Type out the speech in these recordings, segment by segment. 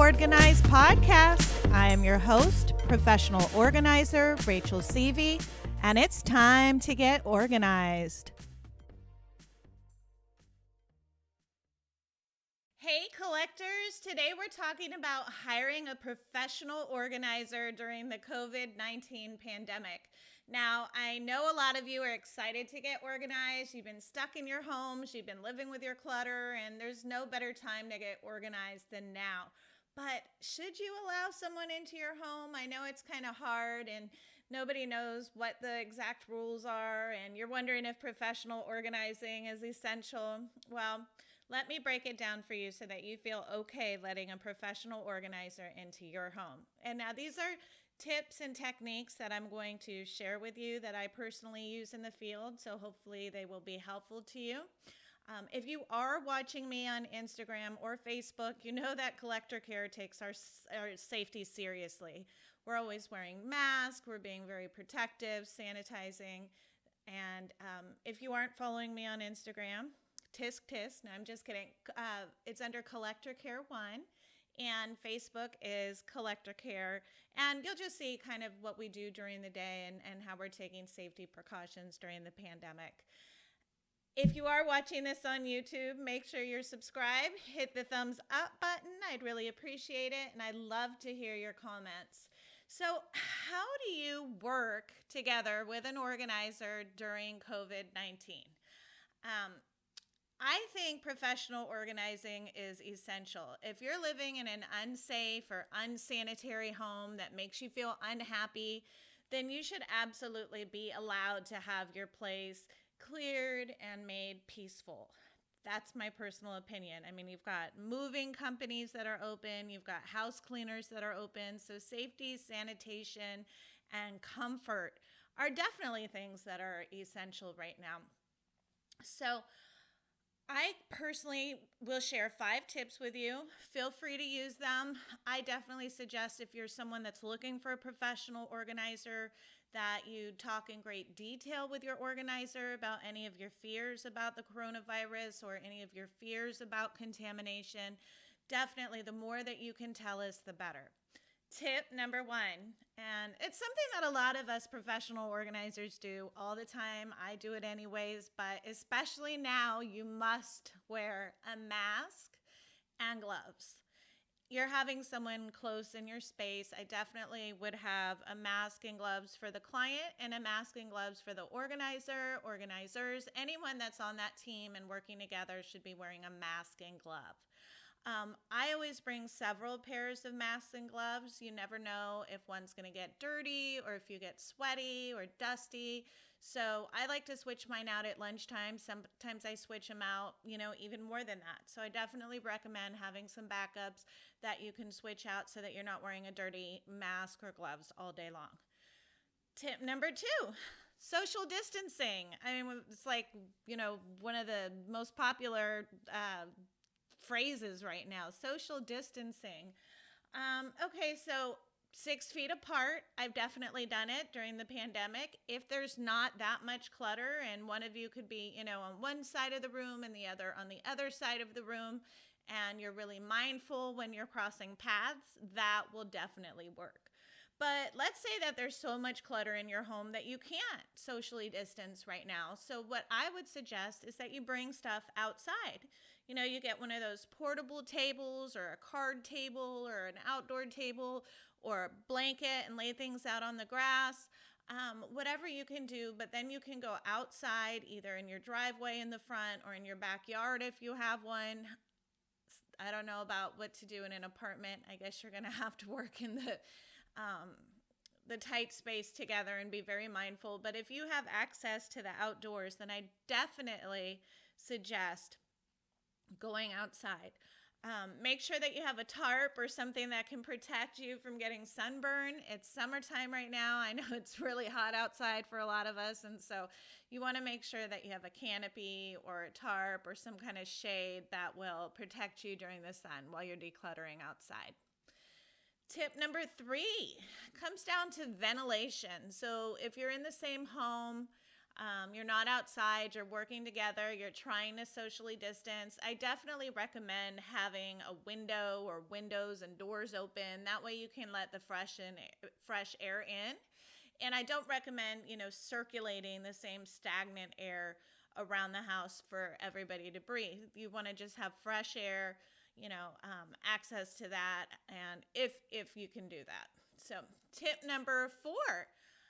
Hoardganize podcast. I am your host, professional organizer Rachel Seavey, and it's time to get organized. Hey collectors, today we're talking about hiring a professional organizer during the COVID-19 pandemic. Now, I know a lot of you are excited to get organized. You've been stuck in your homes, you've been living with your clutter, and there's no better time to get organized than now. But should you allow someone into your home? I know it's kind of hard and nobody knows what the exact rules are, and you're wondering if professional organizing is essential. Well, let me break it down for you so that you feel okay letting a professional organizer into your home. And now these are tips and techniques that I'm going to share with you that I personally use in the field, so hopefully they will be helpful to you. If you are watching me on Instagram or Facebook, you know that Collector Care takes our safety seriously. We're always wearing masks, we're being very protective, sanitizing, and if you aren't following me on Instagram, tisk tisk, no, I'm just kidding. It's under Collector Care 1, and Facebook is Collector Care, and you'll just see kind of what we do during the day and how we're taking safety precautions during the pandemic. If you are watching this on YouTube, make sure you're subscribed, hit the thumbs up button. I'd really appreciate it, and I'd love to hear your comments. So how do you work together with an organizer during COVID-19? I think professional organizing is essential. If you're living in an unsafe or unsanitary home that makes you feel unhappy, then you should absolutely be allowed to have your place cleared and made peaceful. That's my personal opinion. I mean, you've got moving companies that are open, you've got house cleaners that are open, so safety, sanitation, and comfort are definitely things that are essential right now. So I personally will share 5 tips with you. Feel free to use them. I definitely suggest if you're someone that's looking for a professional organizer that you talk in great detail with your organizer about any of your fears about the coronavirus or any of your fears about contamination. Definitely, the more that you can tell us, the better. Tip number 1, and it's something that a lot of us professional organizers do all the time. I do it anyways, but especially now, you must wear a mask and gloves. You're having someone close in your space. I definitely would have a mask and gloves for the client and a mask and gloves for the organizer, organizers. Anyone that's on that team and working together should be wearing a mask and glove. I always bring several pairs of masks and gloves. You never know if one's going to get dirty or if you get sweaty or dusty. So I like to switch mine out at lunchtime. Sometimes I switch them out, even more than that. So I definitely recommend having some backups that you can switch out so that you're not wearing a dirty mask or gloves all day long. Tip number 2, social distancing. I mean, it's like, one of the most popular phrases right now, social distancing. Okay, so 6 feet apart. I've definitely done it during the pandemic. If there's not that much clutter and one of you could be, on one side of the room and the other on the other side of the room, and you're really mindful when you're crossing paths, that will definitely work. But let's say that there's so much clutter in your home that you can't socially distance right now. So what I would suggest is that you bring stuff outside. You get one of those portable tables or a card table or an outdoor table or a blanket and lay things out on the grass. Whatever you can do, but then you can go outside, either in your driveway in the front or in your backyard if you have one. I don't know about what to do in an apartment. I guess you're going to have to work in the tight space together and be very mindful. But if you have access to the outdoors, then I definitely suggest going outside. Make sure that you have a tarp or something that can protect you from getting sunburn. It's summertime right now. I know it's really hot outside for a lot of us, and so you want to make sure that you have a canopy or a tarp or some kind of shade that will protect you during the sun while you're decluttering outside. Tip number 3 comes down to ventilation. So if you're in the same home, You're not outside, you're working together, you're trying to socially distance. I definitely recommend having a window or windows and doors open. That way you can let the fresh air in. And I don't recommend, circulating the same stagnant air around the house for everybody to breathe. You want to just have fresh air, access to that, and if you can do that. So, tip number 4: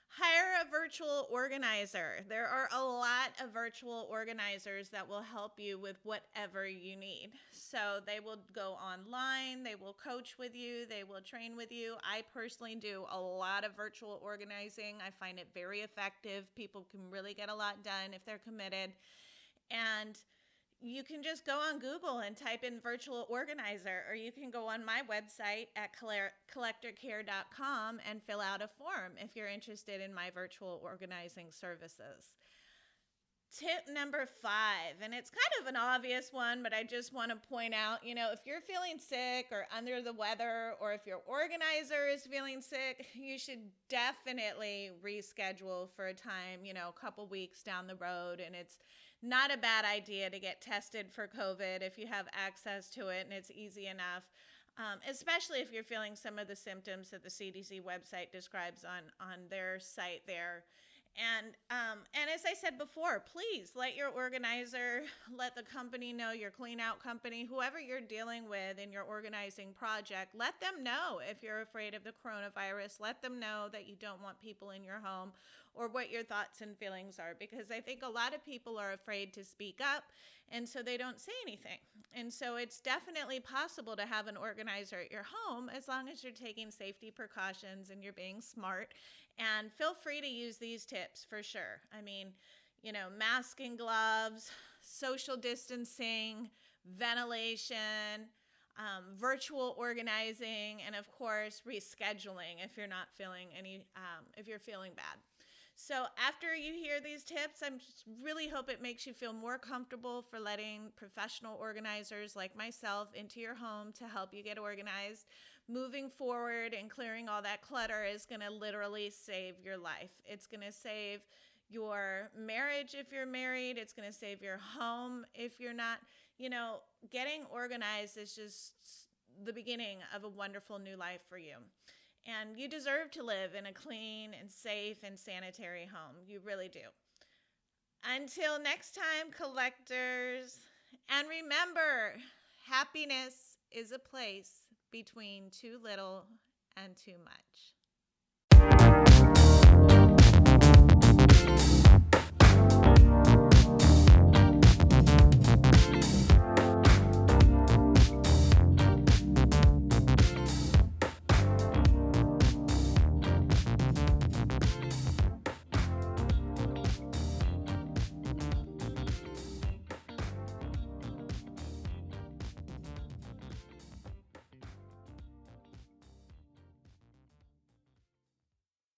hire a virtual organizer. There are a lot of virtual organizers that will help you with whatever you need. So they will go online, they will coach with you, they will train with you. I personally do a lot of virtual organizing. I find it very effective. People can really get a lot done if they're committed. And you can just go on Google and type in virtual organizer, or you can go on my website at collectorcare.com and fill out a form if you're interested in my virtual organizing services. Tip number 5, and it's kind of an obvious one, but I just want to point out, if you're feeling sick or under the weather, or if your organizer is feeling sick, you should definitely reschedule for a time, a couple weeks down the road. And it's not a bad idea to get tested for COVID if you have access to it and it's easy enough. Especially if you're feeling some of the symptoms that the CDC website describes on their site there. And as I said before, please let your organizer, let the company know, your clean out company, whoever you're dealing with in your organizing project, let them know if you're afraid of the coronavirus. Let them know that you don't want people in your home, or what your thoughts and feelings are, because I think a lot of people are afraid to speak up, and so they don't say anything. And so it's definitely possible to have an organizer at your home, as long as you're taking safety precautions and you're being smart. And feel free to use these tips for sure. I mean, mask and gloves, social distancing, ventilation, virtual organizing, and of course, rescheduling if you're not feeling if you're feeling bad. So after you hear these tips, I really hope it makes you feel more comfortable for letting professional organizers like myself into your home to help you get organized. Moving forward and clearing all that clutter is going to literally save your life. It's going to save your marriage if you're married. It's going to save your home if you're not. Getting organized is just the beginning of a wonderful new life for you. And you deserve to live in a clean and safe and sanitary home. You really do. Until next time, collectors. And remember, happiness is a place between too little and too much.